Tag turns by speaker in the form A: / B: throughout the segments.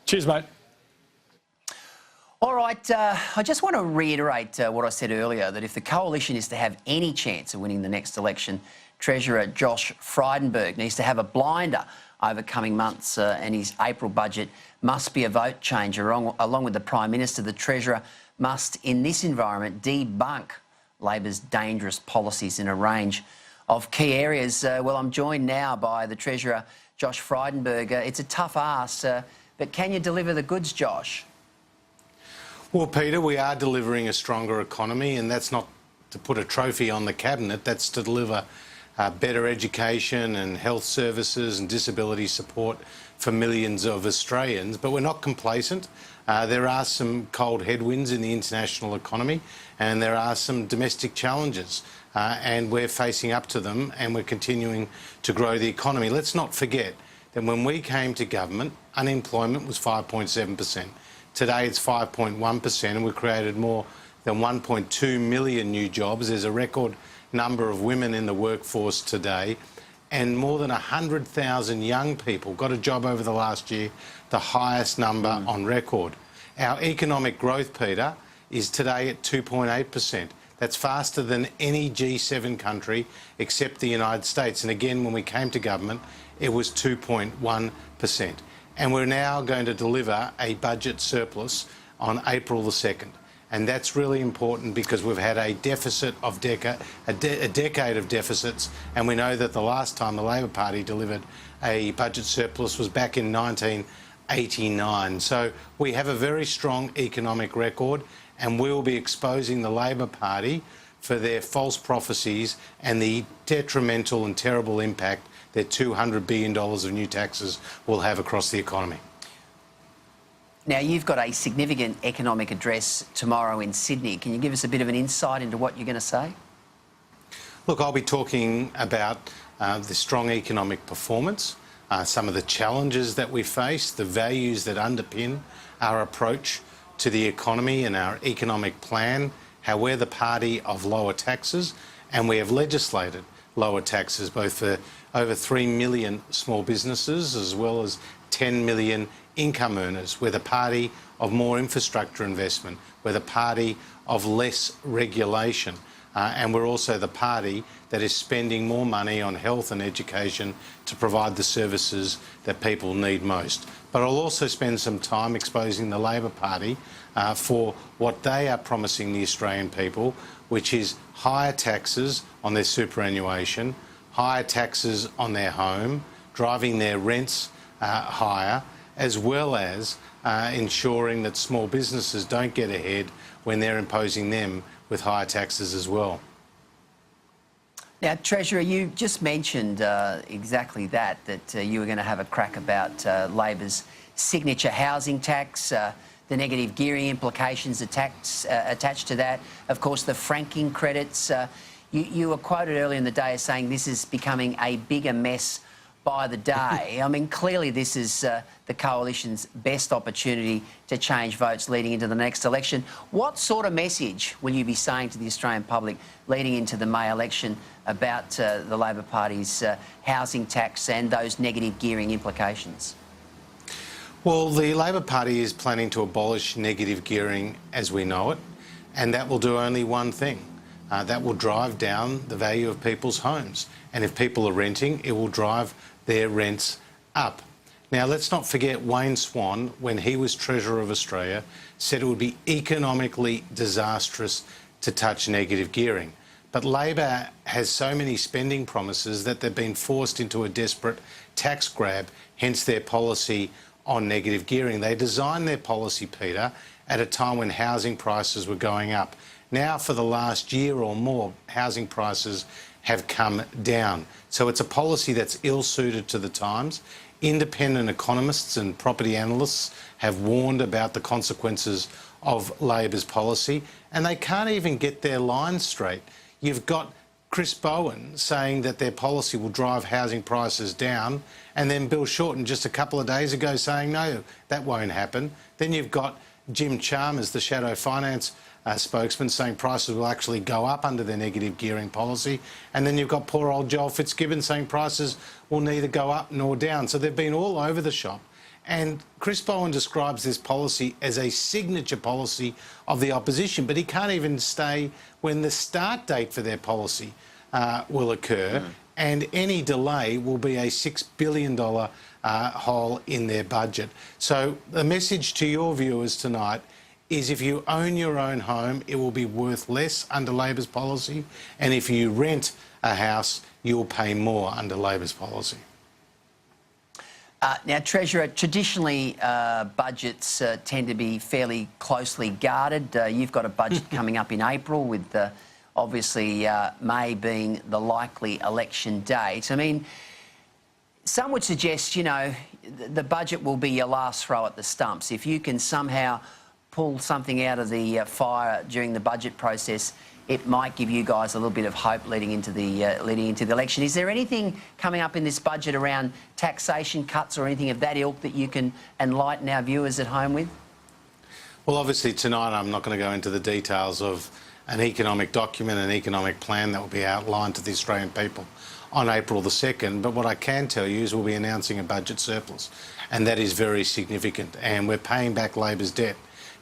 A: Cheers, mate.
B: All right, I just want to reiterate what I said earlier, that if the coalition is to have any chance of winning the next election, Treasurer Josh Frydenberg needs to have a blinder over coming months, and his April budget must be a vote changer. Along with the Prime Minister, the Treasurer must, in this environment, debunk Labor's dangerous policies in a range of key areas. Well, I'm joined now by the Treasurer, Josh Frydenberg. It's a tough ask, but can you deliver the goods, Josh?
C: Well, Peter, we are delivering a stronger economy, and that's not to put a trophy on the cabinet. That's to deliver better education and health services and disability support for millions of Australians. But we're not complacent. There are some cold headwinds in the international economy, and there are some domestic challenges, and we're facing up to them, and we're continuing to grow the economy. Let's not forget that when we came to government, unemployment was 5.7%. Today it's 5.1%, and we've created more than 1.2 million new jobs. There's a record number of women in the workforce today, and more than 100,000 young people got a job over the last year, the highest number on record. Our economic growth, Peter, is today at 2.8%. That's faster than any G7 country except the United States. And again, when we came to government, it was 2.1%. And we're now going to deliver a budget surplus on April the 2nd. And that's really important because we've had a deficit of a decade of deficits, and we know that the last time the Labor Party delivered a budget surplus was back in 1989. So we have a very strong economic record, and we will be exposing the Labor Party for their false prophecies and the detrimental and terrible impact that $200 billion of new taxes will have across the economy.
B: Now, you've got a significant economic address tomorrow in Sydney. Can you give us a bit of an insight into what you're going to say?
C: Look, I'll be talking about the strong economic performance, some of the challenges that we face, the values that underpin our approach to the economy and our economic plan, how we're the party of lower taxes, and we have legislated lower taxes both for over 3 million small businesses as well as 10 million income earners. We're the party of more infrastructure investment. We're the party of less regulation. And we're also the party that is spending more money on health and education to provide the services that people need most. But I'll also spend some time exposing the Labor Party for what they are promising the Australian people, which is higher taxes on their superannuation, higher taxes on their home, driving their rents higher, as well as ensuring that small businesses don't get ahead when they're imposing them with higher taxes as well.
B: Now, Treasurer, you just mentioned exactly that you were going to have a crack about Labor's signature housing tax, the negative gearing implications attached to that, of course, the franking credits. You were quoted earlier in the day as saying this is becoming a bigger mess by the day. I mean, clearly this is the coalition's best opportunity to change votes leading into the next election. What sort of message will you be saying to the Australian public leading into the May election about the Labor Party's housing tax and those negative gearing implications?
C: Well, the Labor Party is planning to abolish negative gearing as we know it, and that will do only one thing. That will drive down the value of people's homes. And if people are renting, it will drive their rents up. Now, let's not forget Wayne Swan, when he was Treasurer of Australia, said it would be economically disastrous to touch negative gearing. But Labor has so many spending promises that they've been forced into a desperate tax grab, hence their policy on negative gearing. They designed their policy, Peter, at a time when housing prices were going up. Now, for the last year or more, housing prices have come down. So it's a policy that's ill-suited to the times. Independent economists and property analysts have warned about the consequences of Labor's policy, and they can't even get their lines straight. You've got Chris Bowen saying that their policy will drive housing prices down, and then Bill Shorten just a couple of days ago saying, no, that won't happen. Then you've got Jim Chalmers, the shadow finance spokesman, saying prices will actually go up under their negative gearing policy. And then you've got poor old Joel Fitzgibbon saying prices will neither go up nor down. So they've been all over the shop. And Chris Bowen describes this policy as a signature policy of the opposition, but he can't even say when the start date for their policy will occur, and any delay will be a $6 billion hole in their budget. So the message to your viewers tonight is if you own your own home, it will be worth less under Labor's policy, and if you rent a house, you'll pay more under Labor's policy.
B: Now, Treasurer, traditionally budgets tend to be fairly closely guarded. You've got a budget coming up in April with obviously May being the likely election date. I mean, some would suggest, you know, the budget will be your last throw at the stumps. If you can somehow pull something out of the fire during the budget process, it might give you guys a little bit of hope leading into the election. Is there anything coming up in this budget around taxation cuts or anything of that ilk that you can enlighten our viewers at home with?
C: Well, obviously tonight I'm not going to go into the details of an economic document, an economic plan that will be outlined to the Australian people on April the 2nd, but what I can tell you is we'll be announcing a budget surplus, and that is very significant, and we're paying back Labor's debt.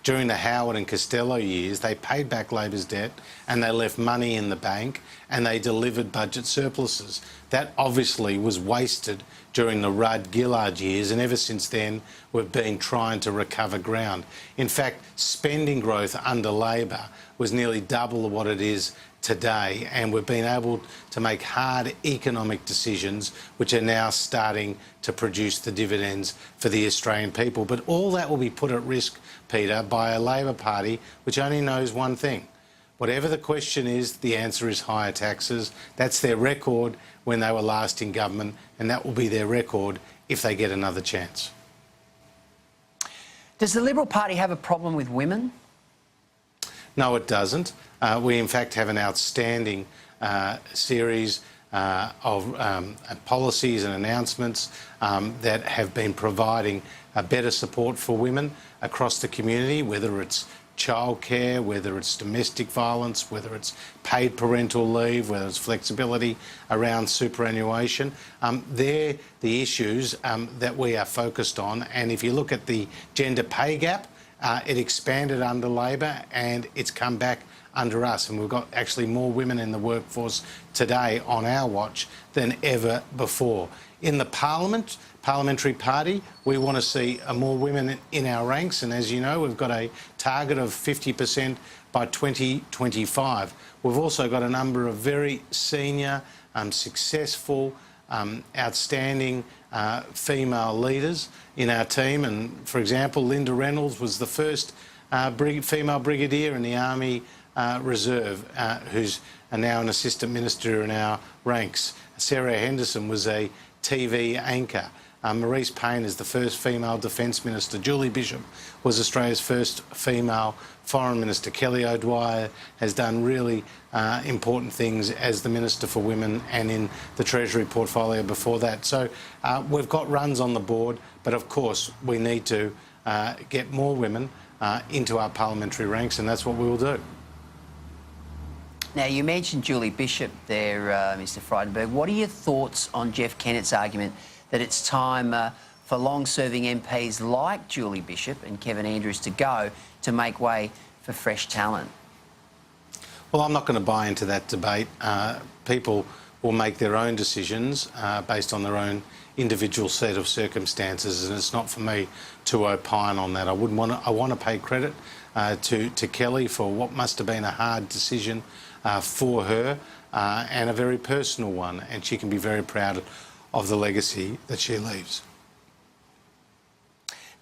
C: During the Howard and Costello years, they paid back Labor's debt and they left money in the bank and they delivered budget surpluses. That obviously was wasted during the Rudd-Gillard years, and ever since then we've been trying to recover ground. In fact, spending growth under Labor was nearly double what it is today, and we've been able to make hard economic decisions which are now starting to produce the dividends for the Australian people. But all that will be put at risk, Peter, by a Labor Party which only knows one thing. Whatever the question is, the answer is higher taxes. That's their record when they were last in government, and that will be their record if they get another chance.
B: Does the Liberal Party have a problem with women?
C: No, it doesn't. We, in fact, have an outstanding series of policies and announcements that have been providing better support for women across the community, whether it's childcare, whether it's domestic violence, whether it's paid parental leave, whether it's flexibility around superannuation. They're the issues that we are focused on. And if you look at the gender pay gap, it expanded under Labor and it's come back under us, and we've got actually more women in the workforce today on our watch than ever before. In the parliamentary party, we want to see more women in our ranks, and as you know, we've got a target of 50% by 2025. We've also got a number of very senior, successful, outstanding female leaders in our team, and for example, Linda Reynolds was the first female brigadier in the Army Reserve, who's now an assistant minister in our ranks. Sarah Henderson was a TV anchor. Marise Payne is the first female Defence Minister. Julie Bishop was Australia's first female Foreign Minister. Kelly O'Dwyer has done really important things as the Minister for Women and in the Treasury portfolio before that. So we've got runs on the board, but of course we need to get more women into our parliamentary ranks, and that's what we will do.
B: Now, you mentioned Julie Bishop there, Mr Frydenberg. What are your thoughts on Jeff Kennett's argument that it's time for long-serving MPs like Julie Bishop and Kevin Andrews to go to make way for fresh talent?
C: Well, I'm not going to buy into that debate. People will make their own decisions based on their own individual set of circumstances, and it's not for me to opine on that. I want to pay credit to Kelly for what must have been a hard decision for her and a very personal one, and she can be very proud of the legacy that she leaves.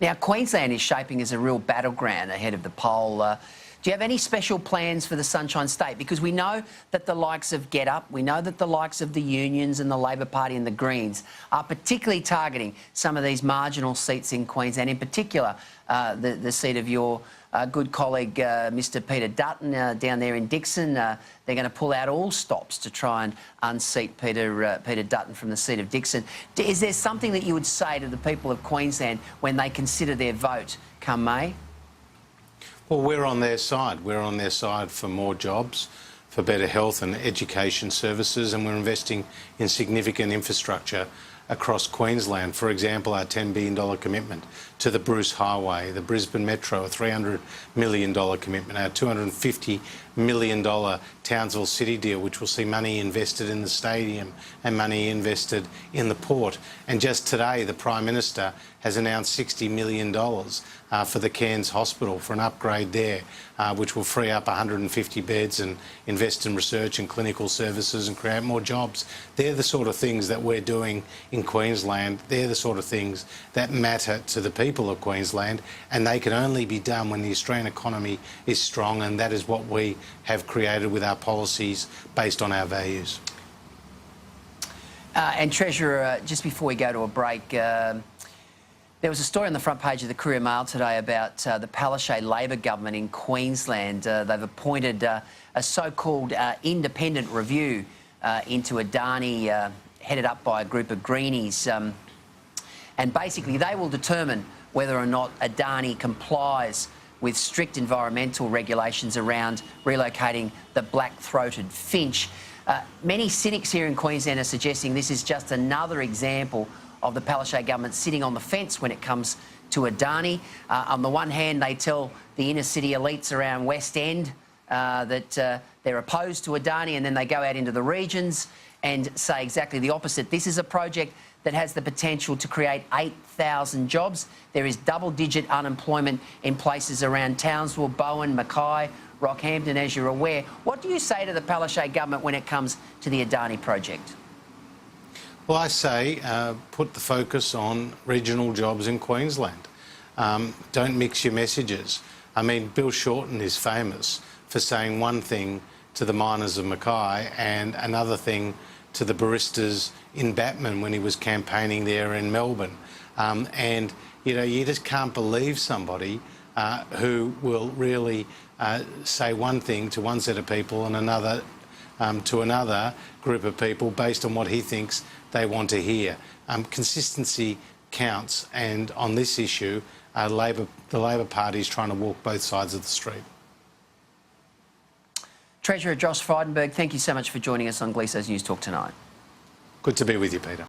B: Now, Queensland is shaping as a real battleground ahead of the poll. Do you have any special plans for the Sunshine State? Because we know that the likes of Get Up, we know that the likes of the unions and the Labor Party and the Greens are particularly targeting some of these marginal seats in Queensland, in particular the seat of your good colleague, Mr Peter Dutton, down there in Dickson. They're going to pull out all stops to try and unseat Peter Dutton from the seat of Dickson. Is there something that you would say to the people of Queensland when they consider their vote come May?
C: Well, we're on their side. We're on their side for more jobs, for better health and education services, and we're investing in significant infrastructure across Queensland. For example, our $10 billion commitment to the Bruce Highway, the Brisbane Metro, a $300 million commitment, our $250 million Townsville City deal, which will see money invested in the stadium and money invested in the port. And just today, the Prime Minister has announced $60 million for the Cairns Hospital for an upgrade there, which will free up 150 beds and invest in research and clinical services and create more jobs. They're the sort of things that we're doing in Queensland. They're the sort of things that matter to the people of Queensland, and they can only be done when the Australian economy is strong, and that is what we have created with our policies based on our values.
B: And Treasurer, just before we go to a break, there was a story on the front page of the Courier Mail today about the Palaszczuk Labor government in Queensland. They've appointed a so-called independent review into Adani, headed up by a group of Greenies. And basically they will determine whether or not Adani complies with strict environmental regulations around relocating the black-throated finch. Many cynics here in Queensland are suggesting this is just another example of the Palaszczuk government sitting on the fence when it comes to Adani. On the one hand, they tell the inner-city elites around West End that they're opposed to Adani, and then they go out into the regions and say exactly the opposite. This is a project that has the potential to create 8,000 jobs. There is double-digit unemployment in places around Townsville, Bowen, Mackay, Rockhampton, as you're aware. What do you say to the Palaszczuk government when it comes to the Adani project?
C: Well, I say put the focus on regional jobs in Queensland. Don't mix your messages. I mean, Bill Shorten is famous for saying one thing to the miners of Mackay and another thing to the baristas in Batman when he was campaigning there in Melbourne. And, you know, you just can't believe somebody who will really say one thing to one set of people and another to another group of people based on what he thinks they want to hear. Consistency counts, and on this issue, the Labor Party is trying to walk both sides of the street.
B: Treasurer Josh Frydenberg, thank you so much for joining us on Gleeso's News Talk tonight.
C: Good to be with you, Peter.